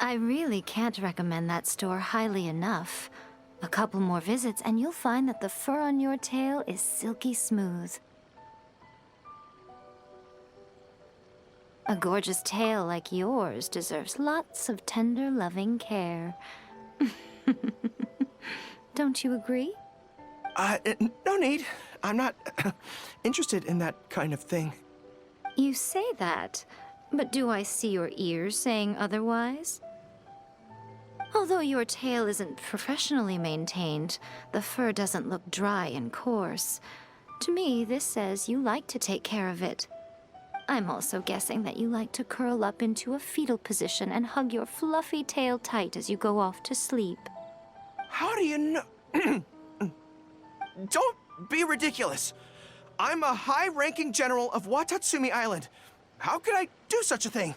I really can't recommend that store highly enough. A couple more visits and you'll find that the fur on your tail is silky smooth. A gorgeous tail like yours deserves lots of tender, loving care. Don't you agree? No need. I'm not interested in that kind of thing. You say that, but do I see your ears saying otherwise? Although your tail isn't professionally maintained, the fur doesn't look dry and coarse. To me, this says you like to take care of it. I'm also guessing that you like to curl up into a fetal position and hug your fluffy tail tight as you go off to sleep. How do you know? Don't be ridiculous. I'm a high-ranking general of Watatsumi Island. How could I do such a thing?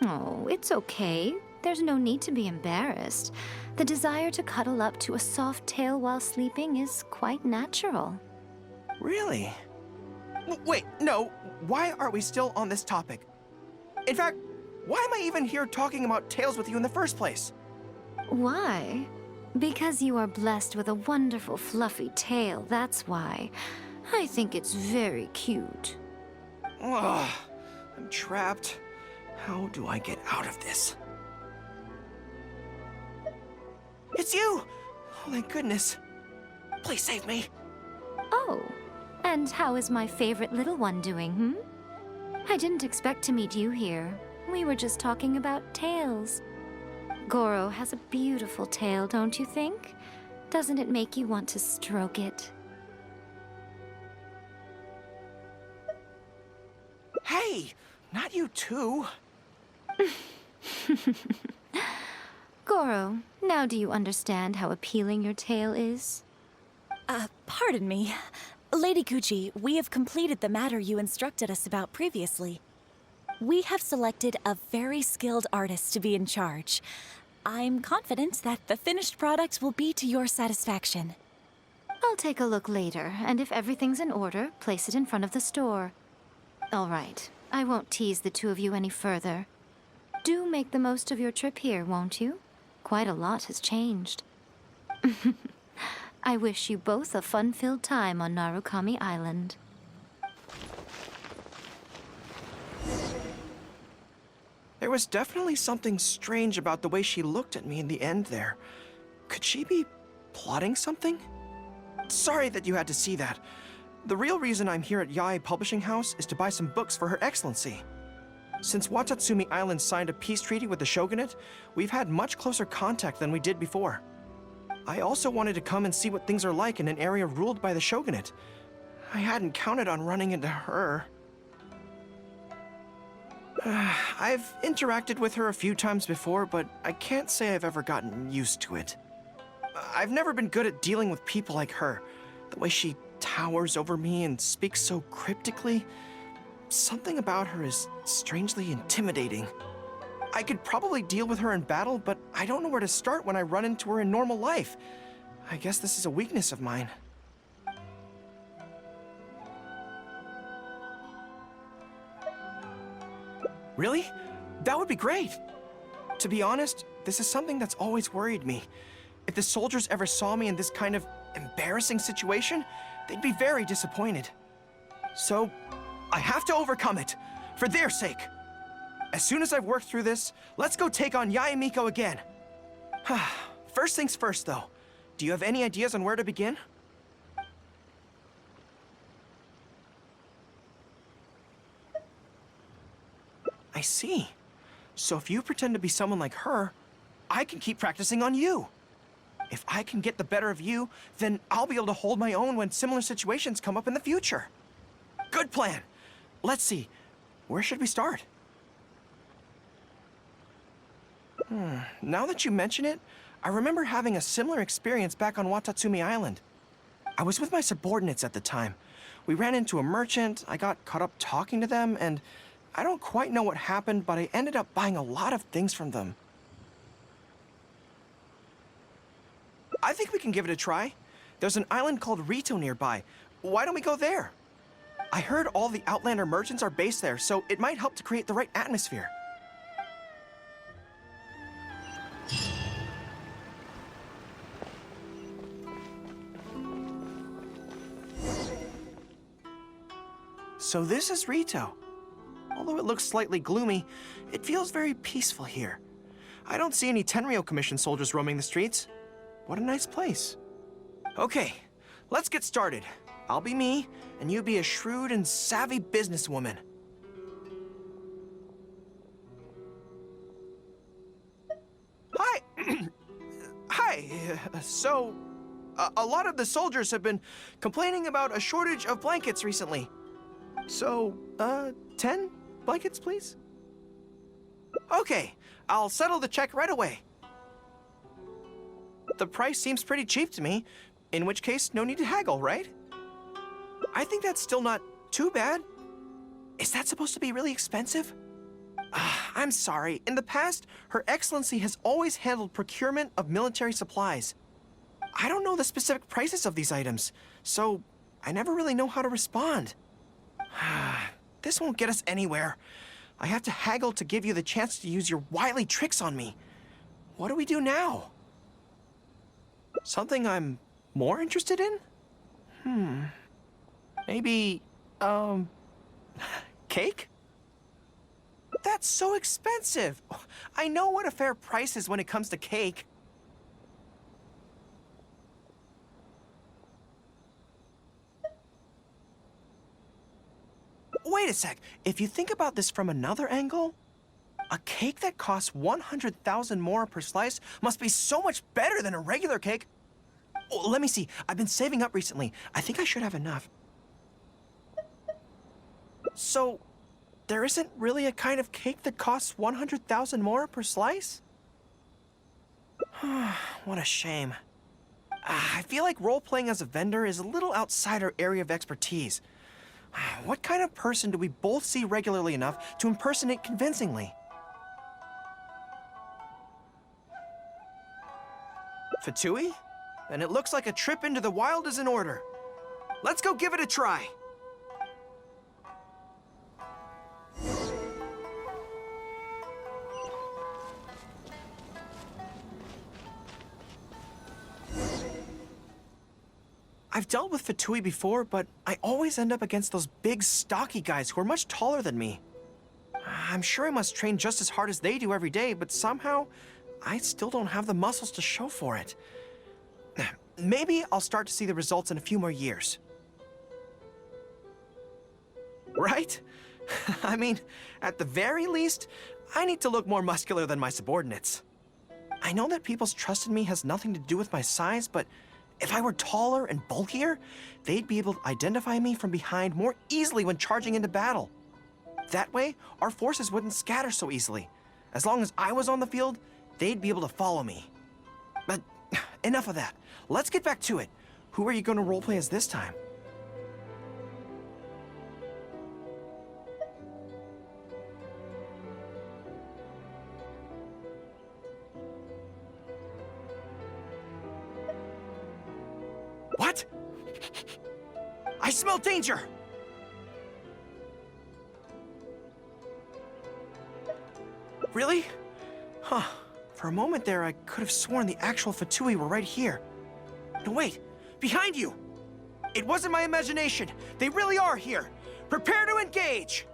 Oh, it's okay. There's no need to be embarrassed. The desire to cuddle up to a soft tail while sleeping is quite natural. Really? Wait, no. Why are we still on this topic? In fact, why am I even here talking about tails with you in the first place? Why? Because you are blessed with a wonderful fluffy tail, that's why. I think it's very cute. Ugh, I'm trapped. How do I get out of this? It's you! Oh, thank goodness. Please save me. Oh, and how is my favorite little one doing, I didn't expect to meet you here. We were just talking about tails. Gorou has a beautiful tail, don't you think? Doesn't it make you want to stroke it? Hey, not you too. Gorou, now do you understand how appealing your tail is? Pardon me. Lady Gucci, we have completed the matter you instructed us about previously. We have selected a very skilled artist to be in charge. I'm confident that the finished product will be to your satisfaction. I'll take a look later, and if everything's in order, place it in front of the store. All right, I won't tease the two of you any further. Do make the most of your trip here, won't you? Quite a lot has changed. I wish you both a fun-filled time on Narukami Island. There was definitely something strange about the way she looked at me in the end there. Could she be plotting something? Sorry that you had to see that. The real reason I'm here at Yae Publishing House is to buy some books for Her Excellency. Since Watatsumi Island signed a peace treaty with the shogunate, we've had much closer contact than we did before. I also wanted to come and see what things are like in an area ruled by the shogunate. I hadn't counted on running into her. I've interacted with her a few times before, but I can't say I've ever gotten used to it. I've never been good at dealing with people like her. The way she towers over me and speaks so cryptically. Something about her is strangely intimidating. I could probably deal with her in battle, but I don't know where to start when I run into her in normal life. I guess this is a weakness of mine. Really? That would be great! To be honest, this is something that's always worried me. If the soldiers ever saw me in this kind of embarrassing situation, they'd be very disappointed. So, I have to overcome it, for their sake. As soon as I've worked through this, let's go take on Yae Miko again. First things first, though. Do you have any ideas on where to begin? I see. So if you pretend to be someone like her, I can keep practicing on you. If I can get the better of you, then I'll be able to hold my own when similar situations come up in the future. Good plan. Let's see. Where should we start? Now that you mention it, I remember having a similar experience back on Watatsumi Island. I was with my subordinates at the time. We ran into a merchant, I got caught up talking to them, and I don't quite know what happened, but I ended up buying a lot of things from them. I think we can give it a try. There's an island called Rito nearby. Why don't we go there? I heard all the Outlander merchants are based there, so it might help to create the right atmosphere. So this is Rito. Although it looks slightly gloomy, it feels very peaceful here. I don't see any Tenryou Commission soldiers roaming the streets. What a nice place. Okay, let's get started. I'll be me, and you be a shrewd and savvy businesswoman. Hi! Hi, so, a lot of the soldiers have been complaining about a shortage of blankets recently. So, 10 blankets, please? Okay, I'll settle the check right away. The price seems pretty cheap to me, in which case, no need to haggle, right? I think that's still not too bad. Is that supposed to be really expensive? I'm sorry. In the past, Her Excellency has always handled procurement of military supplies. I don't know the specific prices of these items, so I never really know how to respond. This won't get us anywhere. I have to haggle to give you the chance to use your wily tricks on me. What do we do now? Something I'm more interested in? Maybe, cake? That's so expensive. I know what a fair price is when it comes to cake. Wait a sec. If you think about this from another angle, a cake that costs 100,000 more per slice must be so much better than a regular cake. Oh, let me see. I've been saving up recently. I think I should have enough. So, there isn't really a kind of cake that costs 100,000 more per slice? What a shame. I feel like role-playing as a vendor is a little outside our area of expertise. What kind of person do we both see regularly enough to impersonate convincingly? Fatui? Then it looks like a trip into the wild is in order. Let's go give it a try. I've dealt with Fatui before, but I always end up against those big, stocky guys who are much taller than me. I'm sure I must train just as hard as they do every day, but somehow, I still don't have the muscles to show for it. Maybe I'll start to see the results in a few more years. Right? I mean, at the very least, I need to look more muscular than my subordinates. I know that people's trust in me has nothing to do with my size, but if I were taller and bulkier, they'd be able to identify me from behind more easily when charging into battle. That way, our forces wouldn't scatter so easily. As long as I was on the field, they'd be able to follow me. But enough of that. Let's get back to it. Who are you going to roleplay as this time? What? I smell danger! Really? Huh. For a moment there, I could have sworn the actual Fatui were right here. No, wait. Behind you! It wasn't my imagination. They really are here. Prepare to engage!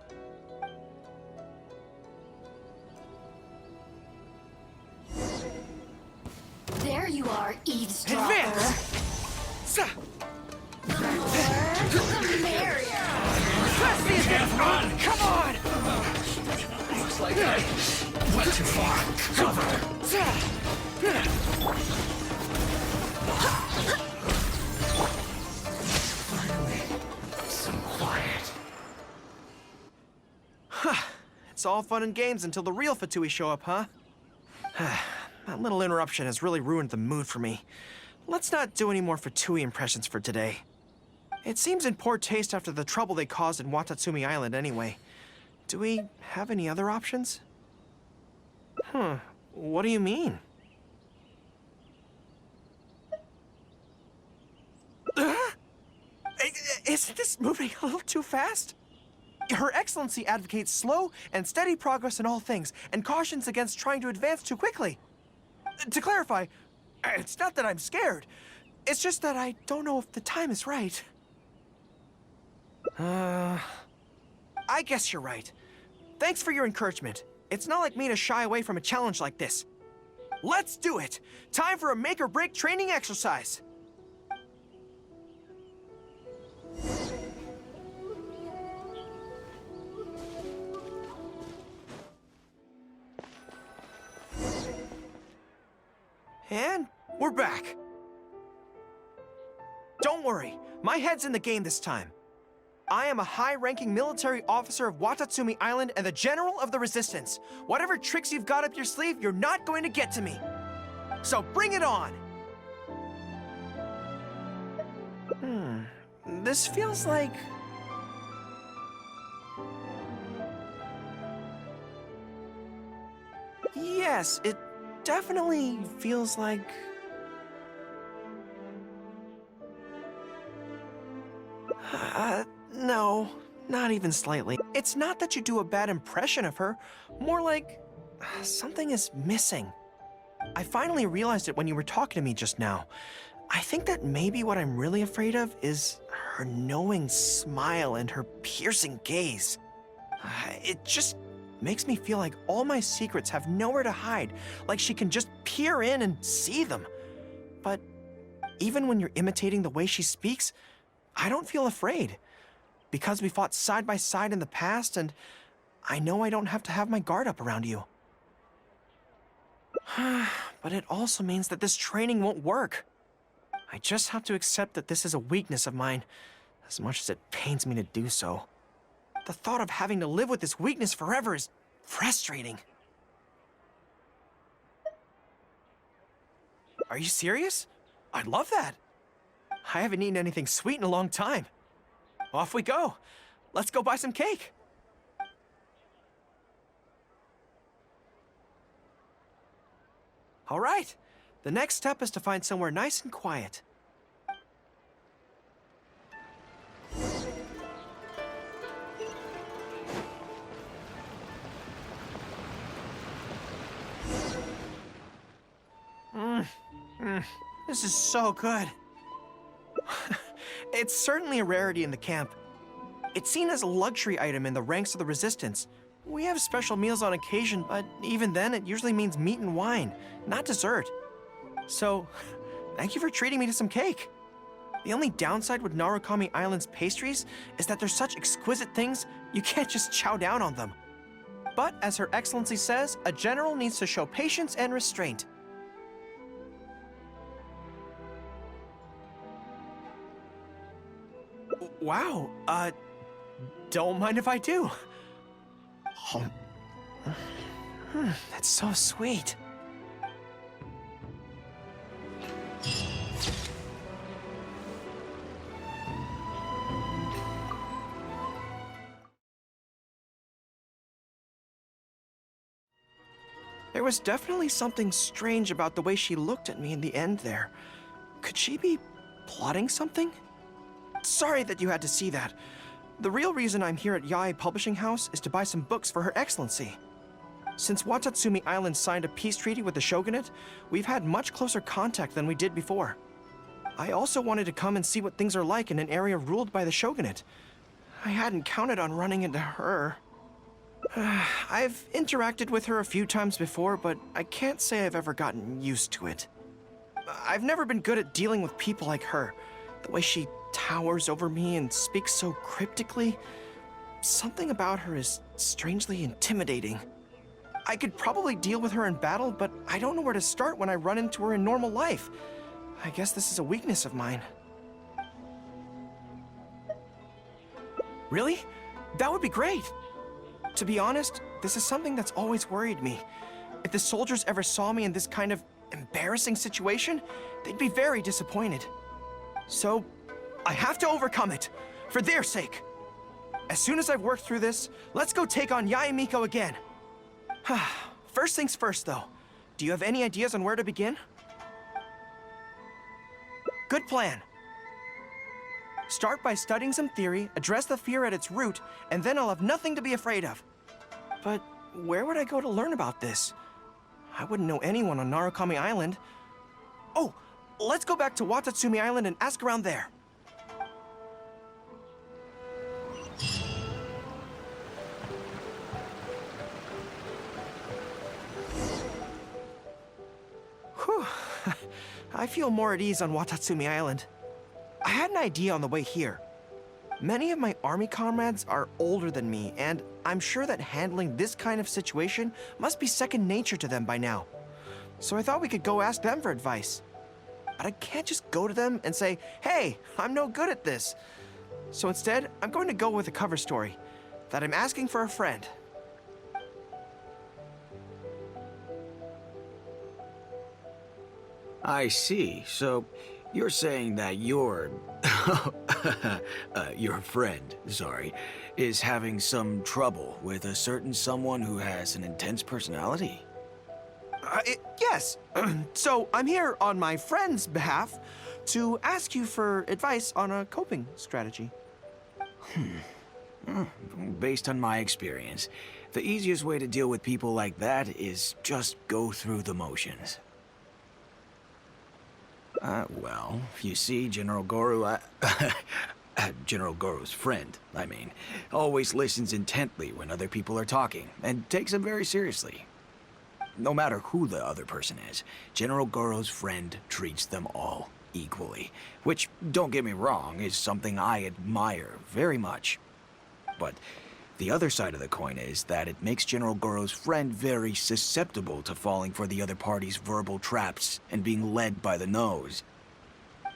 There you are, eavesdropper. Advance! Press the advance! On! Come on! Looks like I went too far. Cover! Finally, some quiet. It's all fun and games until the real Fatui show up, huh? That little interruption has really ruined the mood for me. Let's not do any more Fatui impressions for today. It seems in poor taste after the trouble they caused in Watatsumi Island anyway. Do we have any other options? What do you mean? Isn't this moving a little too fast? Her Excellency advocates slow and steady progress in all things, and cautions against trying to advance too quickly. To clarify, it's not that I'm scared. It's just that I don't know if the time is right. I guess you're right. Thanks for your encouragement. It's not like me to shy away from a challenge like this. Let's do it! Time for a make-or-break training exercise! And we're back. Don't worry, my head's in the game this time. I am a high-ranking military officer of Watatsumi Island and the General of the Resistance. Whatever tricks you've got up your sleeve, you're not going to get to me. So bring it on! This feels like... Yes, it definitely feels like... No, not even slightly. It's not that you do a bad impression of her, more like something is missing. I finally realized it when you were talking to me just now. I think that maybe what I'm really afraid of is her knowing smile and her piercing gaze. It just makes me feel like all my secrets have nowhere to hide, like she can just peer in and see them. But even when you're imitating the way she speaks, I don't feel afraid. Because we fought side by side in the past, and I know I don't have to have my guard up around you. But it also means that this training won't work. I just have to accept that this is a weakness of mine, as much as it pains me to do so. The thought of having to live with this weakness forever is frustrating. Are you serious? I'd love that. I haven't eaten anything sweet in a long time. Off we go. Let's go buy some cake. All right. The next step is to find somewhere nice and quiet. This is so good. It's certainly a rarity in the camp. It's seen as a luxury item in the ranks of the Resistance. We have special meals on occasion, but even then it usually means meat and wine, not dessert. So, thank you for treating me to some cake. The only downside with Narukami Island's pastries is that they're such exquisite things, you can't just chow down on them. But as Her Excellency says, a general needs to show patience and restraint. Wow, don't mind if I do. That's so sweet. There was definitely something strange about the way she looked at me in the end there. Could she be plotting something? Sorry that you had to see that. The real reason I'm here at Yae Publishing House is to buy some books for Her Excellency. Since Watatsumi Island signed a peace treaty with the Shogunate, we've had much closer contact than we did before. I also wanted to come and see what things are like in an area ruled by the Shogunate. I hadn't counted on running into her. I've interacted with her a few times before, but I can't say I've ever gotten used to it. I've never been good at dealing with people like her. The way she towers over me and speaks so cryptically. Something about her is strangely intimidating. I could probably deal with her in battle, but I don't know where to start when I run into her in normal life. I guess this is a weakness of mine. Really? That would be great. To be honest, this is something that's always worried me. If the soldiers ever saw me in this kind of embarrassing situation, they'd be very disappointed. So, I have to overcome it, for their sake. As soon as I've worked through this, let's go take on Yae Miko again. First things first, though. Do you have any ideas on where to begin? Good plan. Start by studying some theory, address the fear at its root, and then I'll have nothing to be afraid of. But where would I go to learn about this? I wouldn't know anyone on Narukami Island. Oh, let's go back to Watatsumi Island and ask around there. I feel more at ease on Watatsumi Island. I had an idea on the way here. Many of my army comrades are older than me, and I'm sure that handling this kind of situation must be second nature to them by now. So I thought we could go ask them for advice. But I can't just go to them and say, hey, I'm no good at this. So instead, I'm going to go with a cover story, that I'm asking for a friend. I see. So, you're saying that your friend, sorry, is having some trouble with a certain someone who has an intense personality? Yes. So I'm here on my friend's behalf to ask you for advice on a coping strategy. Based on my experience, the easiest way to deal with people like that is just go through the motions. Well, you see, General Gorou, General Gorou's friend, I mean, always listens intently when other people are talking, and takes them very seriously. No matter who the other person is, General Gorou's friend treats them all equally, which, don't get me wrong, is something I admire very much. But the other side of the coin is that it makes General Gorou's friend very susceptible to falling for the other party's verbal traps and being led by the nose.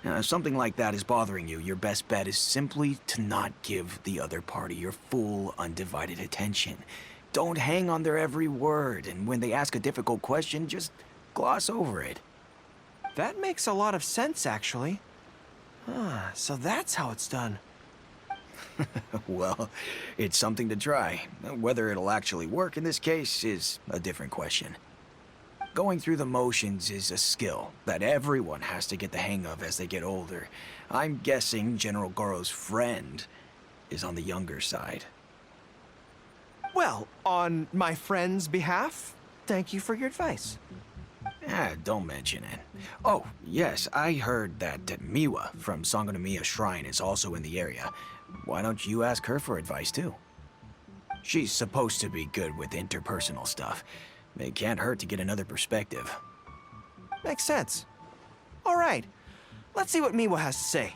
Now, if something like that is bothering you, your best bet is simply to not give the other party your full, undivided attention. Don't hang on their every word, and when they ask a difficult question, just gloss over it. That makes a lot of sense, actually. So that's how it's done. Well, it's something to try. Whether it'll actually work in this case is a different question. Going through the motions is a skill that everyone has to get the hang of as they get older. I'm guessing General Gorou's friend is on the younger side. Well, on my friend's behalf, thank you for your advice. Don't mention it. Oh, yes, I heard that Miwa from Sangonomiya Shrine is also in the area. Why don't you ask her for advice, too? She's supposed to be good with interpersonal stuff. It can't hurt to get another perspective. Makes sense. All right, let's see what Miwa has to say.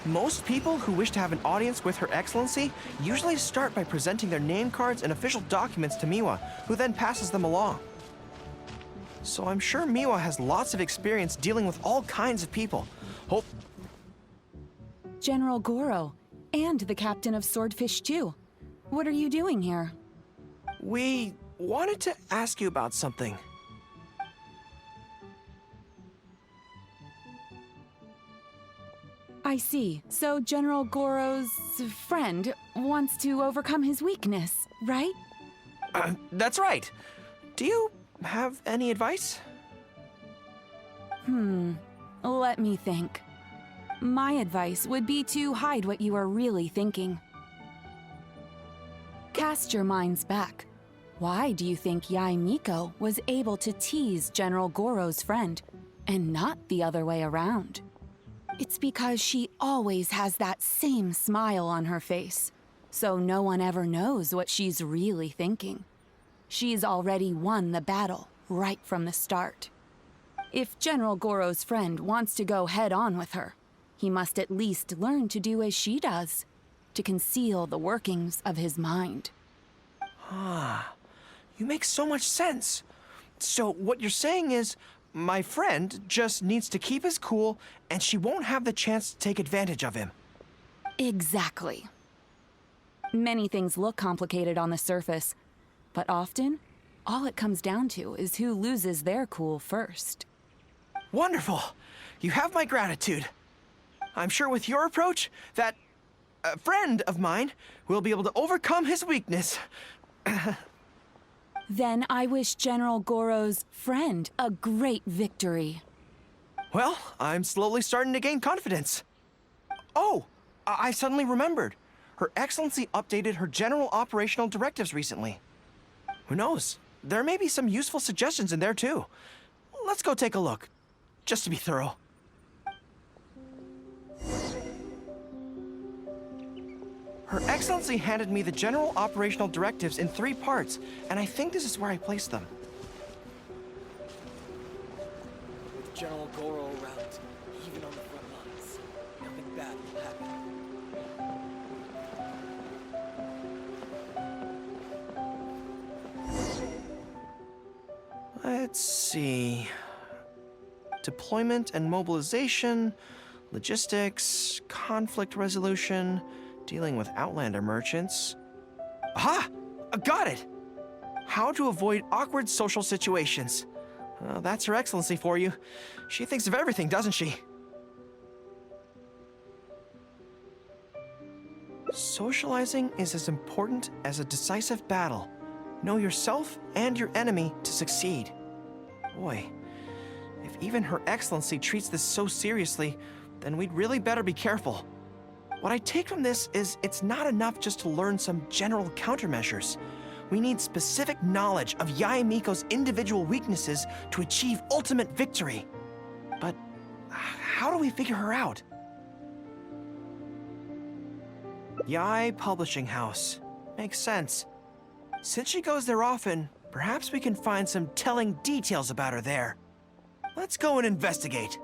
Most people who wish to have an audience with Her Excellency usually start by presenting their name cards and official documents to Miwa, who then passes them along. So I'm sure Miwa has lots of experience dealing with all kinds of people. General Gorou, and the captain of Swordfish too. What are you doing here? We wanted to ask you about something. I see. So General Gorou's friend wants to overcome his weakness, right? That's right. Do you have any advice? Let me think. My advice would be to hide what you are really thinking. Cast your minds back. Why do you think Yae Miko was able to tease General Gorou's friend, and not the other way around? It's because she always has that same smile on her face, so no one ever knows what she's really thinking. She's already won the battle right from the start. If General Gorou's friend wants to go head-on with her, he must at least learn to do as she does, to conceal the workings of his mind. You make so much sense. So what you're saying is, my friend just needs to keep his cool, and she won't have the chance to take advantage of him. Exactly. Many things look complicated on the surface, but often, all it comes down to is who loses their cool first. Wonderful. You have my gratitude. I'm sure with your approach, that friend of mine will be able to overcome his weakness. Then I wish General Gorou's friend a great victory. Well, I'm slowly starting to gain confidence. Oh, I suddenly remembered. Her Excellency updated her general operational directives recently. Who knows? There may be some useful suggestions in there too. Let's go take a look, just to be thorough. Her Excellency handed me the general operational directives in 3 parts, and I think this is where I placed them. With General Gorou around, even on the front lines, nothing bad will happen. Let's see. Deployment and mobilization, logistics, conflict resolution, dealing with Outlander merchants. Aha! Got it! How to avoid awkward social situations. That's Her Excellency for you. She thinks of everything, doesn't she? Socializing is as important as a decisive battle. Know yourself and your enemy to succeed. Boy, if even Her Excellency treats this so seriously, then we'd really better be careful. What I take from this is it's not enough just to learn some general countermeasures. We need specific knowledge of Yae Miko's individual weaknesses to achieve ultimate victory. But how do we figure her out? Yae Publishing House. Makes sense. Since she goes there often, perhaps we can find some telling details about her there. Let's go and investigate.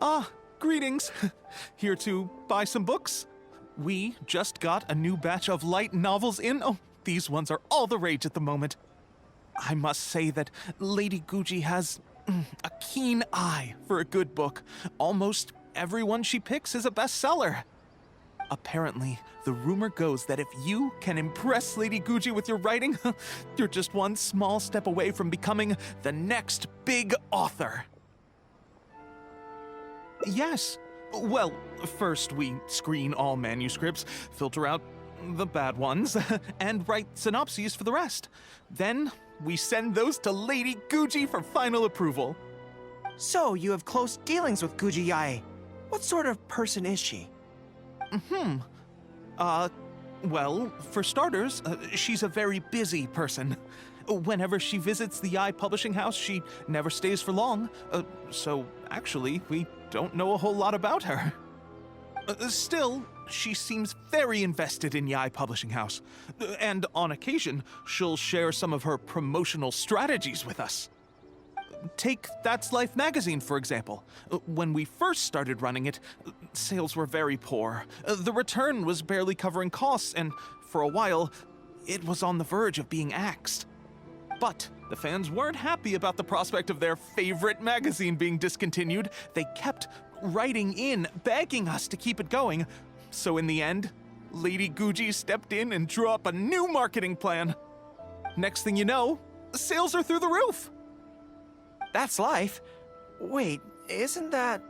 Ah, greetings. Here to buy some books? We just got a new batch of light novels in. Oh, these ones are all the rage at the moment. I must say that Lady Guji has a keen eye for a good book. Almost everyone she picks is a bestseller. Apparently, the rumor goes that if you can impress Lady Guji with your writing, you're just one small step away from becoming the next big author. Yes. Well, first we screen all manuscripts, filter out the bad ones, and write synopses for the rest. Then we send those to Lady Guji for final approval. So, you have close dealings with Guji Yae. What sort of person is she? Well, for starters, she's a very busy person. Whenever she visits the Yae Publishing House, she never stays for long. So, actually, we don't know a whole lot about her. Still, she seems very invested in Yae Publishing House. And on occasion, she'll share some of her promotional strategies with us. Take That's Life magazine, for example. When we first started running it, sales were very poor. The return was barely covering costs, and for a while, it was on the verge of being axed. But the fans weren't happy about the prospect of their favorite magazine being discontinued. They kept writing in, begging us to keep it going. So in the end, Lady Guji stepped in and drew up a new marketing plan. Next thing you know, sales are through the roof. That's Life? Wait, isn't that...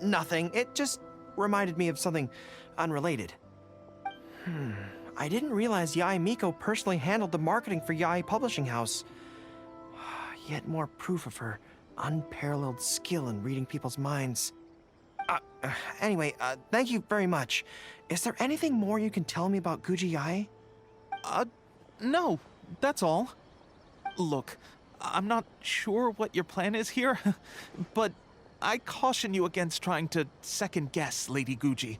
Nothing. It just reminded me of something unrelated. I didn't realize Yae Miko personally handled the marketing for Yae Publishing House. Yet more proof of her unparalleled skill in reading people's minds. Anyway, thank you very much. Is there anything more you can tell me about Guji Yae? No, that's all. Look, I'm not sure what your plan is here, but I caution you against trying to second-guess Lady Guji.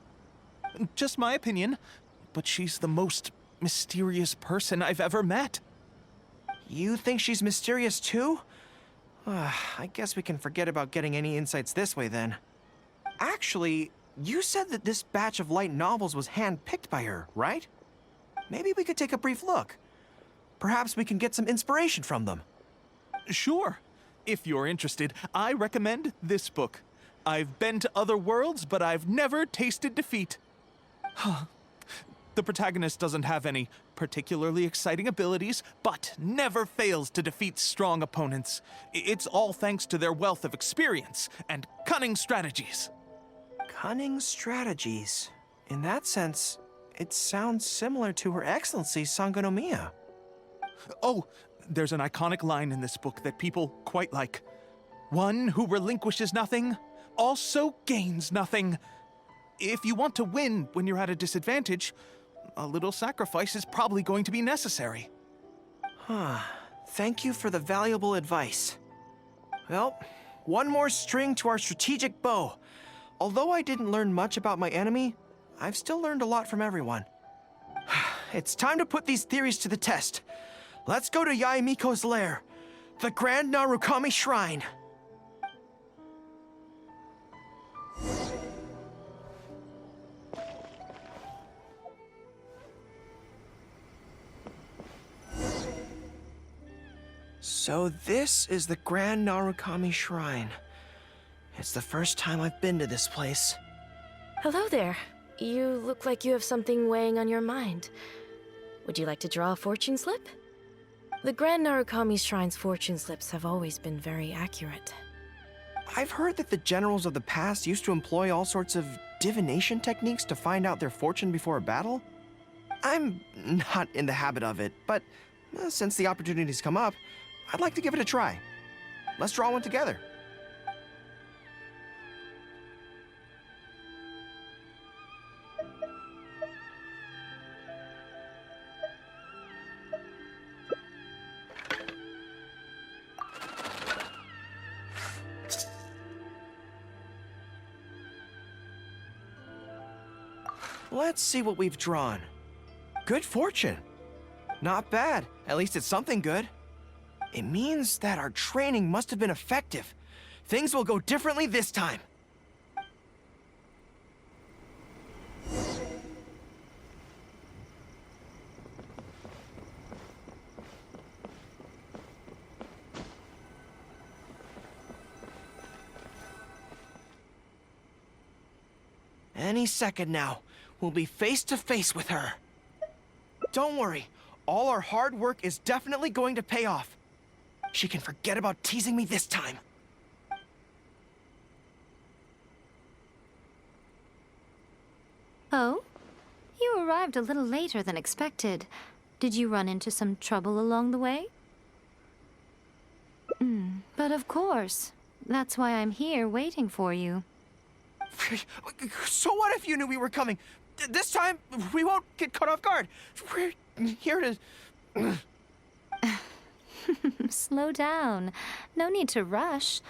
Just my opinion, but she's the most mysterious person I've ever met. You think she's mysterious too? I guess we can forget about getting any insights this way then. Actually, you said that this batch of light novels was hand-picked by her, right? Maybe we could take a brief look. Perhaps we can get some inspiration from them. Sure. If you're interested, I recommend this book. I've been to other worlds, but I've never tasted defeat. The protagonist doesn't have any particularly exciting abilities, but never fails to defeat strong opponents. It's all thanks to their wealth of experience and cunning strategies. Cunning strategies. In that sense, it sounds similar to Her Excellency's Sangonomiya. Oh, there's an iconic line in this book that people quite like. One who relinquishes nothing also gains nothing. If you want to win when you're at a disadvantage, a little sacrifice is probably going to be necessary. Thank you for the valuable advice. Well, one more string to our strategic bow. Although I didn't learn much about my enemy, I've still learned a lot from everyone. It's time to put these theories to the test. Let's go to Yae Miko's lair, the Grand Narukami Shrine. So this is the Grand Narukami Shrine. It's the first time I've been to this place. Hello there. You look like you have something weighing on your mind. Would you like to draw a fortune slip? The Grand Narukami Shrine's fortune slips have always been very accurate. I've heard that the generals of the past used to employ all sorts of divination techniques to find out their fortune before a battle. I'm not in the habit of it, but since the opportunity's come up, I'd like to give it a try. Let's draw one together. Let's see what we've drawn. Good fortune. Not bad. At least it's something good. It means that our training must have been effective. Things will go differently this time. Any second now, we'll be face to face with her. Don't worry, all our hard work is definitely going to pay off. She can forget about teasing me this time. Oh? You arrived a little later than expected. Did you run into some trouble along the way? But of course. That's why I'm here waiting for you. So what if you knew we were coming? This time, we won't get caught off guard. We're here to... Slow down. No need to rush.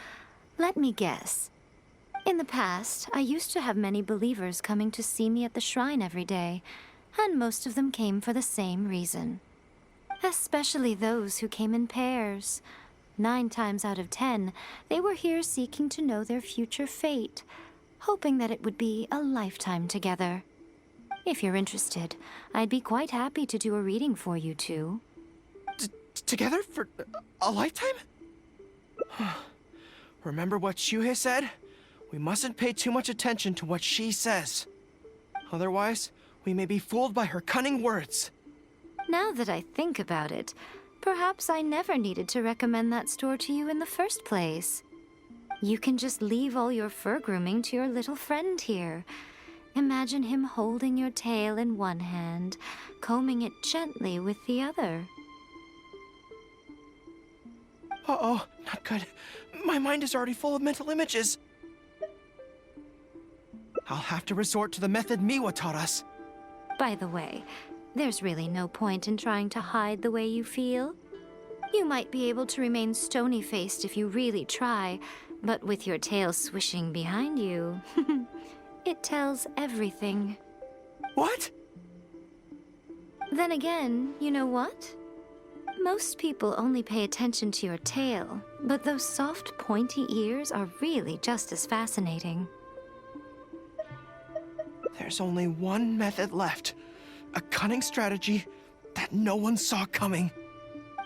Let me guess. In the past, I used to have many believers coming to see me at the shrine every day, and most of them came for the same reason. Especially those who came in pairs. 9 times out of 10, they were here seeking to know their future fate, hoping that it would be a lifetime together. If you're interested, I'd be quite happy to do a reading for you two. Together for a lifetime? Remember what Shuhei said? We mustn't pay too much attention to what she says. Otherwise, we may be fooled by her cunning words. Now that I think about it, perhaps I never needed to recommend that store to you in the first place. You can just leave all your fur grooming to your little friend here. Imagine him holding your tail in one hand, combing it gently with the other. Uh-oh, not good. My mind is already full of mental images. I'll have to resort to the method Miwa taught us. By the way, there's really no point in trying to hide the way you feel. You might be able to remain stony-faced if you really try, but with your tail swishing behind you, it tells everything. What? Then again, you know what? Most people only pay attention to your tail, but those soft, pointy ears are really just as fascinating. There's only one method left. A cunning strategy that no one saw coming.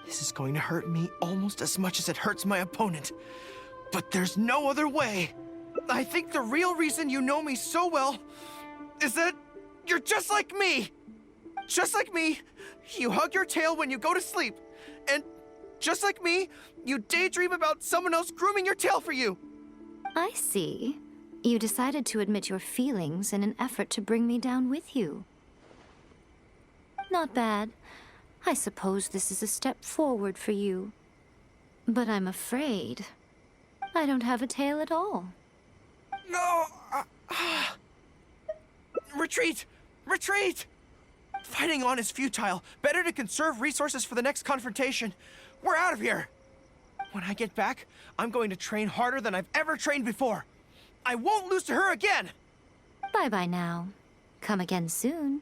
This is going to hurt me almost as much as it hurts my opponent. But there's no other way. I think the real reason you know me so well is that you're just like me. Just like me, you hug your tail when you go to sleep. And just like me, you daydream about someone else grooming your tail for you. I see. You decided to admit your feelings in an effort to bring me down with you. Not bad. I suppose this is a step forward for you. But I'm afraid I don't have a tail at all. No! Retreat! Retreat! Fighting on is futile. Better to conserve resources for the next confrontation. We're out of here! When I get back, I'm going to train harder than I've ever trained before. I won't lose to her again! Bye-bye now. Come again soon.